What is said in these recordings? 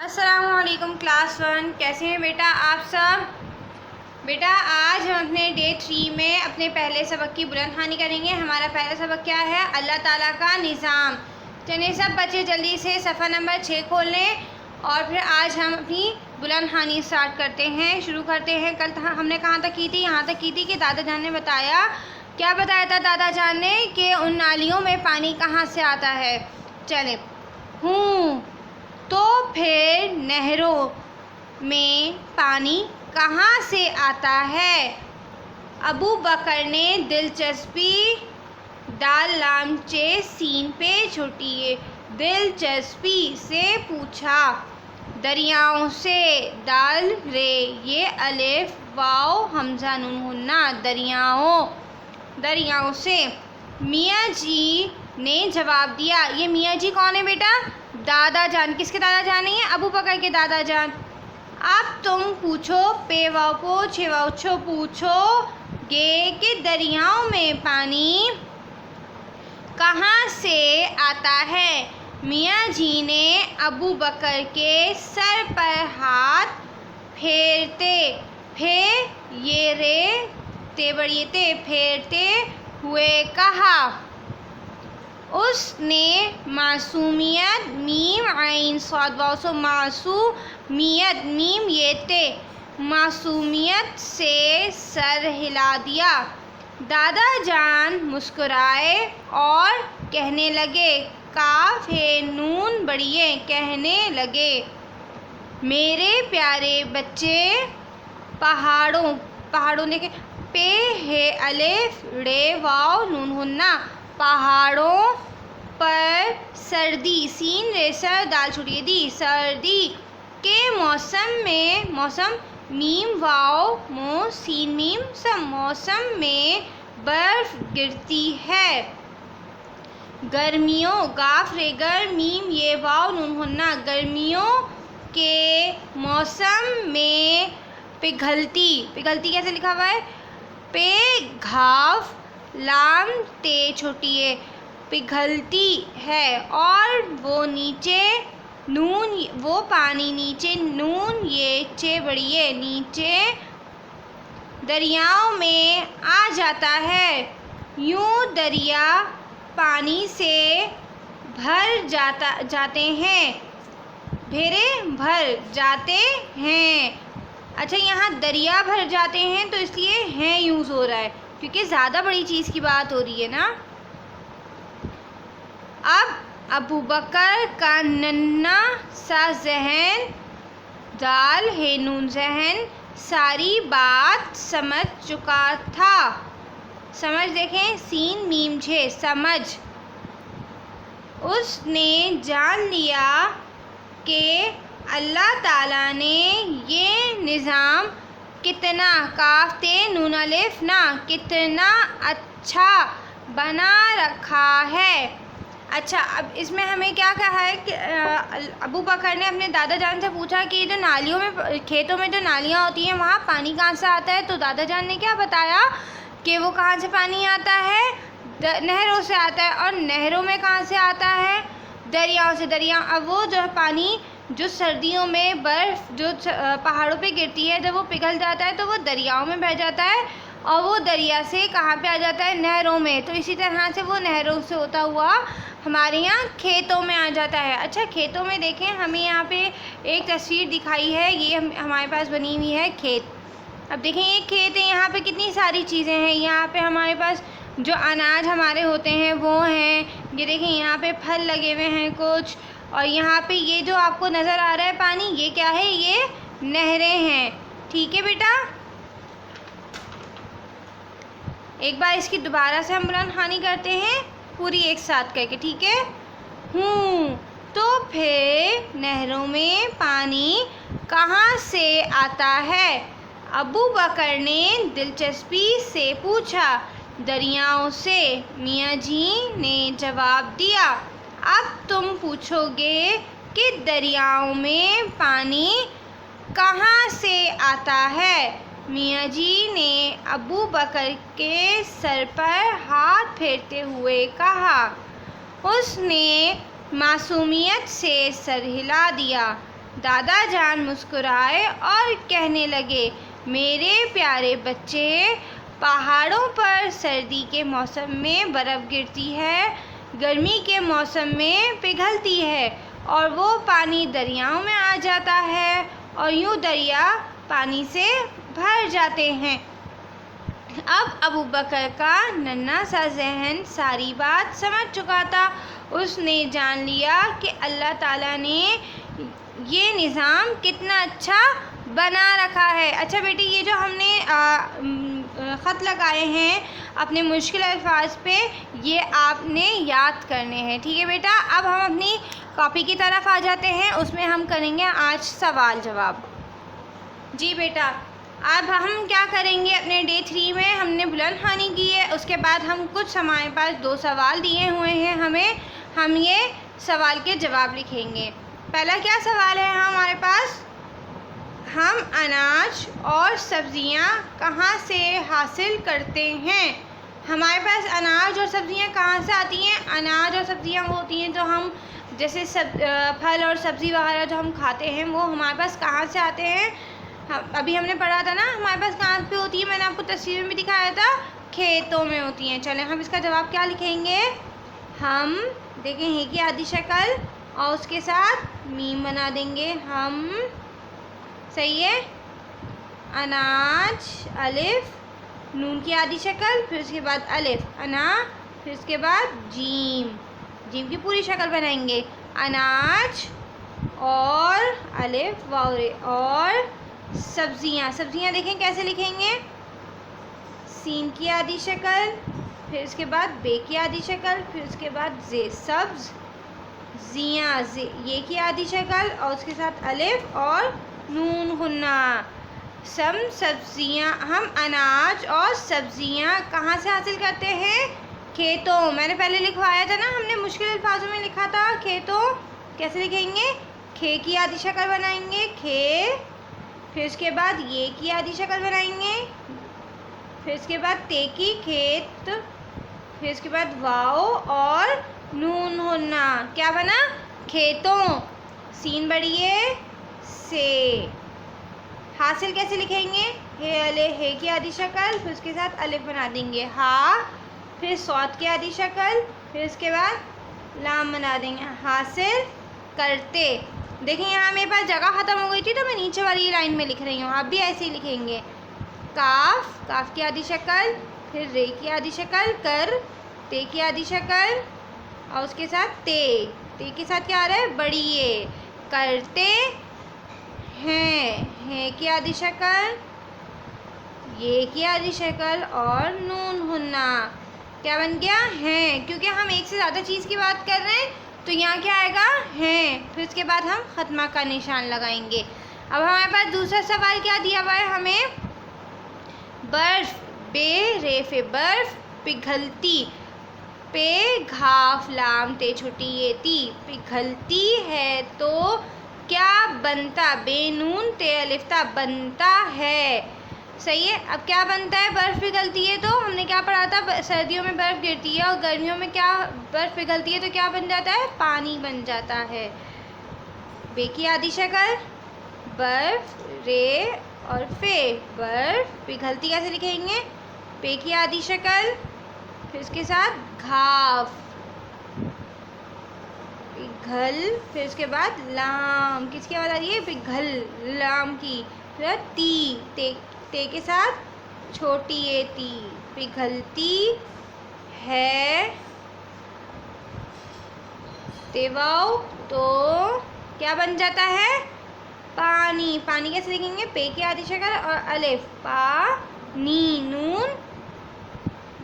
अस्सलामुअलैकुम क्लास 1। कैसे हैं बेटा आप सब। बेटा आज हम अपने डे 3 में अपने पहले सबक की बुलंद ख़वानी करेंगे। हमारा पहला सबक क्या है? अल्लाह ताला का निज़ाम। चलिए सब बच्चे जल्दी से सफ़ा नंबर 6 खोल लें और फिर आज हम अपनी बुलंद ख़वानी स्टार्ट करते हैं, शुरू करते हैं। कल हमने कहाँ तक की थी? यहाँ तक की थी कि दादा जान ने बताया, क्या बताया था दादा जान ने, कि उन नालियों में पानी कहाँ से आता है। चले तो फिर नहरों में पानी कहाँ से आता है? अबू बकर ने दिलचस्पी दाल लामचे सीन पे छुटिए दिलचस्पी से पूछा। दरियाओं से दाल रे ये अलिफ वाओ हमजा नून हुन्ना दरियाओं से। मियाँ जी ने जवाब दिया। ये मियाँ जी कौन है बेटा? दादा जान। किसके दादा जान नहीं है? अबू बकर के दादा जान। अब तुम पूछो पे वाओ पो छे वाओ छो पूछो गे कि दरियाओं में पानी कहाँ से आता है। मियाँ जी ने अबू बकर के सर पर हाथ फेरते फेरते हुए कहा। उसने मासूमियत मीम आइन सौद वाओ सो मासूमियत मीम ये ते मासूमियत से सर हिला दिया। दादा जान मुस्कुराए और कहने लगे, काफ है नून बढ़िए कहने लगे, मेरे प्यारे बच्चे पहाड़ों देखे पे है अलिफ रे वाओ नून हुन्ना पहाड़ों पर सर्दी सीन रे सर दाल छुड़िए दी सर्दी के मौसम मीम वाओ मो सीन मीम सब मौसम में बर्फ गिरती है। गर्मियों गाफ रे गर मीम ये वाओ नून हुन्ना गर्मियों के मौसम में पिघलती कैसे लिखा हुआ है? पे घाव लाम ते छोटिए पिघलती है और वो पानी नीचे नून ये चे बढ़िए नीचे दरियाओं में आ जाता है। यूं दरिया पानी से भर जाते हैं। अच्छा, यहाँ दरिया भर जाते हैं तो इसलिए हैं यूज़ हो रहा है क्योंकि ज़्यादा बड़ी चीज़ की बात हो रही है ना। अब अबू बकर का नन्ना सा जहन दाल है नून जहन सारी बात समझ चुका था। समझ देखें सीन मीम छे समझ। उसने जान लिया कि अल्लाह ताला ने ये निज़ाम कितना काफ़ते नून अलिफ ना कितना अच्छा बना रखा है। अच्छा, अब इसमें हमें क्या कहा है कि अबू बकर ने अपने दादा जान से पूछा कि जो नालियों में खेतों में जो नालियाँ होती हैं वहाँ पानी कहाँ से आता है। तो दादा जान ने क्या बताया कि वो कहाँ से पानी आता है? नहरों से आता है। और नहरों में कहाँ से आता है? दरियाओं से। अब वो जो पानी जो सर्दियों में बर्फ़ जो पहाड़ों पे गिरती है, जब वो पिघल जाता है तो वो दरियाओं में बह जाता है और वो दरिया से कहाँ पे आ जाता है? नहरों में। तो इसी तरह से वो नहरों से होता हुआ हमारे यहाँ खेतों में आ जाता है। अच्छा, खेतों में देखें, हमें यहाँ पे एक तस्वीर दिखाई है, ये हमारे पास बनी हुई है खेत। अब देखें ये खेत है, यहाँ पे कितनी सारी चीज़ें हैं। यहाँ पे हमारे पास जो अनाज हमारे होते हैं वो हैं। ये देखें यहाँ पे फल लगे हुए हैं कुछ, और यहाँ पे ये जो आपको नज़र आ रहा है पानी, ये क्या है? ये नहरें हैं। ठीक है बेटा, एक बार इसकी दोबारा से हम बुलंद ख़वानी करते हैं पूरी एक साथ करके, ठीक है? तो फिर नहरों में पानी कहाँ से आता है? अबू बकर ने दिलचस्पी से पूछा। दरियाओं से, मियाँ जी ने जवाब दिया। अब तुम पूछोगे कि दरियाओं में पानी कहाँ से आता है। मियाँ जी ने अबू बकर के सर पर हाथ फेरते हुए कहा। उसने मासूमियत से सर हिला दिया। दादा जान मुस्कुराए और कहने लगे, मेरे प्यारे बच्चे, पहाड़ों पर सर्दी के मौसम में बर्फ़ गिरती है, गर्मी के मौसम में पिघलती है और वो पानी दरियाओं में आ जाता है और यूँ दरिया पानी से भर जाते हैं। अब अबू बकर का नन्हा सा जहन सारी बात समझ चुका था। उसने जान लिया कि अल्लाह ताला ने ये निज़ाम कितना अच्छा बना रखा है। अच्छा बेटी, ये जो हमने ख़त लगाए हैं अपने मुश्किल अल्फाज पे, ये आपने याद करने हैं, ठीक है बेटा। अब हम अपनी कॉपी की तरफ आ जाते हैं, उसमें हम करेंगे आज सवाल जवाब। जी बेटा, अब हम क्या करेंगे, अपने डे 3 में हमने बुलंद खानी की है, उसके बाद हम कुछ हमारे पास 2 सवाल दिए हुए हैं हमें, हम ये सवाल के जवाब लिखेंगे। पहला क्या सवाल है हमारे पास, हम अनाज और सब्ज़ियाँ कहाँ से हासिल करते हैं। हमारे पास अनाज और सब्ज़ियाँ कहाँ से आती हैं। अनाज और सब्ज़ियाँ वो होती हैं जो हम जैसे फल और सब्ज़ी वगैरह जो हम खाते हैं, वो हमारे पास कहाँ से आते हैं। अभी हमने पढ़ा था ना, हमारे पास कहाँ पे होती है, मैंने आपको तस्वीर में भी दिखाया था, खेतों में होती हैं। चलें हम इसका जवाब क्या लिखेंगे, हम देखें है की आधी शक्ल और उसके साथ मीम बना देंगे, हम, सही है, अनाज, अलिफ, नून की आधी शक्ल, फिर उसके बाद अलिफ, अना, फिर उसके बाद जीम, जीम की पूरी शक्ल बनाएंगे, अनाज और अलिफ वाउरे, और सब्ज़ियाँ, सब्ज़ियाँ देखें कैसे लिखेंगे, सीन की आधी शक्ल, फिर उसके बाद बे की आधी शक्ल, फिर उसके बाद जे, सब्ज़, जियाँ, जे, ये की आधी शक्ल और उसके साथ अलिफ और नून गुन्ना। सब्ज़ियाँ, हम अनाज और सब्ज़ियाँ कहाँ से हासिल करते हैं, खेतों। मैंने पहले लिखवाया था ना, हमने मुश्किल अल्फाजों में लिखा था खेतों, कैसे लिखेंगे, खे की आधी शक्ल बनाएंगे, खे, फिर उसके बाद ये की आधी शक्ल बनाएंगे, फिर उसके बाद ते की, खेत, फिर उसके बाद वाओ और नून होना, क्या बना, खेतों, सीन बढ़िए, से। हासिल कैसे लिखेंगे, हे अले, हे की आधी शक्ल, फिर उसके साथ अलिफ बना देंगे, हा, फिर सौत की आधी शक्ल, फिर उसके बाद लाम बना देंगे, हासिल करते। देखिए यहाँ मेरे पास जगह ख़त्म हो गई थी तो मैं नीचे वाली लाइन में लिख रही हूँ, आप भी ऐसे ही लिखेंगे, काफ, काफ की आधी शक्ल, फिर रे की आधी शक्ल, कर, ते की आधी शक्ल और उसके साथ ते, ते के साथ क्या आ रहा है, बड़ी ये, करते हैं की आधी शक्ल, ये की आधी शक्ल और नून हुन्ना, क्या बन गया, हैं। क्योंकि हम एक से ज़्यादा चीज़ की बात कर रहे हैं तो यहाँ क्या आएगा, हैं। फिर उसके बाद हम ख़त्मा का निशान लगाएंगे। अब हमारे पास दूसरा सवाल क्या दिया हुआ है हमें, बर्फ़, बे रेफे, बर्फ़ पिघलती, पे घाफ लाम ते छोटी ये ती, पिघलती है तो क्या बनता, बेनून ते अलिफ्ता, बनता है, सही है। अब क्या बनता है, बर्फ़ पिघलती है तो हमने क्या पढ़ा था, सर्दियों में बर्फ़ गिरती है और गर्मियों में क्या, बर्फ़ पिघलती है तो क्या बन जाता है, पानी बन जाता है। बे की आधी शक्ल, बर्फ़, रे और फे, बर्फ़ पिघलती कैसे लिखेंगे, पे की आधी शक्ल, फिर उसके साथ घाफ, पिघल, फिर उसके बाद लाम, किसकी आवाज़ आ रही है, पिघल, लाम की, फिर ती, ते के साथ छोटी ये ती, पिघलती है, तेवाओ तो क्या बन जाता है, पानी, पानी कैसे लिखेंगे, पे की आधी शक्ल और अलिफ, पा, नी, नून,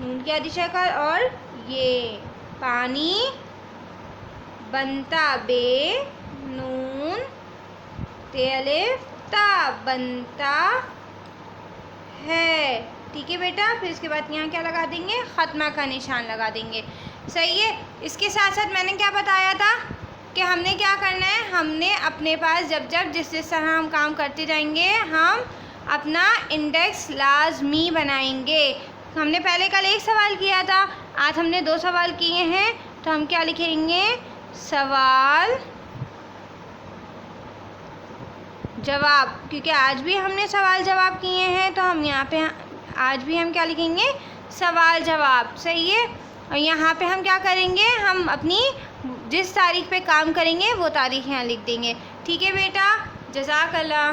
नून की आधी शक्ल और ये, पानी बनता, बे नून ते अलिफ ता, बनता है, ठीक है बेटा। फिर इसके बाद यहाँ क्या लगा देंगे, ख़त्मा का निशान लगा देंगे, सही है। इसके साथ साथ मैंने क्या बताया था कि हमने क्या करना है, हमने अपने पास जब जब जिस तरह हम काम करते जाएंगे हम अपना इंडेक्स लाजमी बनाएंगे। हमने पहले कल एक सवाल किया था, आज हमने 2 सवाल किए हैं, तो हम क्या लिखेंगे, सवाल जवाब, क्योंकि आज भी हमने सवाल जवाब किए हैं तो हम यहाँ पे आज भी हम क्या लिखेंगे, सवाल जवाब। सही है। और यहाँ पे हम क्या करेंगे, हम अपनी जिस तारीख पे काम करेंगे वो तारीख यहाँ लिख देंगे। ठीक है बेटा, जज़ाकल्लाह।